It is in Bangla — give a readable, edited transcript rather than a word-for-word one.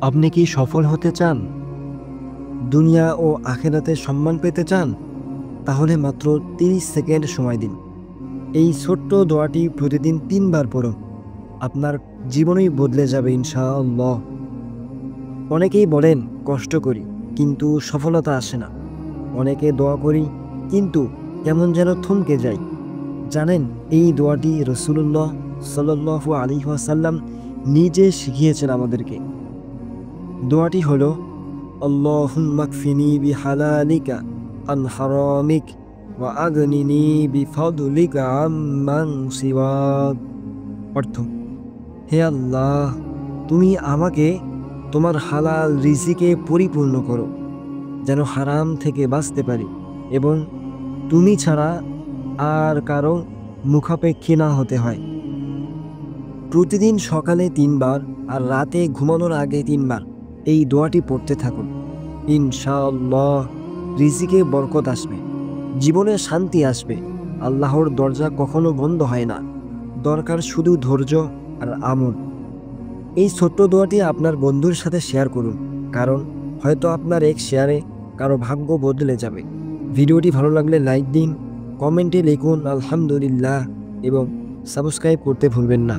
আপনি কি সফল হতে চান, দুনিয়া ও আখিরাতে সম্মান পেতে চান? তাহলে মাত্র 30 সেকেন্ড সময় দিন। এই ছোট্ট দোয়াটি প্রতিদিন 3 বার পড়ুন। আপনার জীবনই বদলে যাবে ইনশাআল্লাহ। অনেকেই বলেন কষ্ট করি কিন্তু সফলতা আসে না। অনেকে দোয়া করি কিন্তু কেমন যেন থমকে যাই। জানেন, এই দোয়াটি রাসূলুল্লাহ সাল্লাল্লাহু আলাইহি ওয়াসাল্লাম নিজে শিখিয়েছেন আমাদেরকে। দোয়াটি হলো আল্লাহুম্মা কফিনি বিহালালিকা আন হারামিক ওয়া আগনিনি বিফদলিকা আম্মান সিওয়াক। অর্থ: হে আল্লাহ, তুমি আমাকে তোমার হালাল রিজিকে পরিপূর্ণ করো, যেন হারাম থেকে বাঁচতে পারি এবং তুমি ছাড়া আর কারো মুখাপেক্ষী না হতে হয়। প্রতিদিন সকালে 3 বার আর রাতে ঘুমানোর আগে 3 বার এই দোয়াটি পড়তে থাকুন। ইনশাআল্লাহ রিজিকে বরকত আসবে, জীবনে শান্তি আসবে। আল্লাহর দরজা কখনো বন্ধ হয় না। দরকার শুধু ধৈর্য আর আমল। এই ছোট্ট দোয়াটি আপনার বন্ধুর সাথে শেয়ার করুন, কারণ হয়তো আপনার এক শেয়ারে কারো ভাগ্য বদলে যাবে। ভিডিওটি ভালো লাগলে লাইক দিন, কমেন্টে লিখুন আলহামদুলিল্লাহ এবং সাবস্ক্রাইব করতে ভুলবেন না।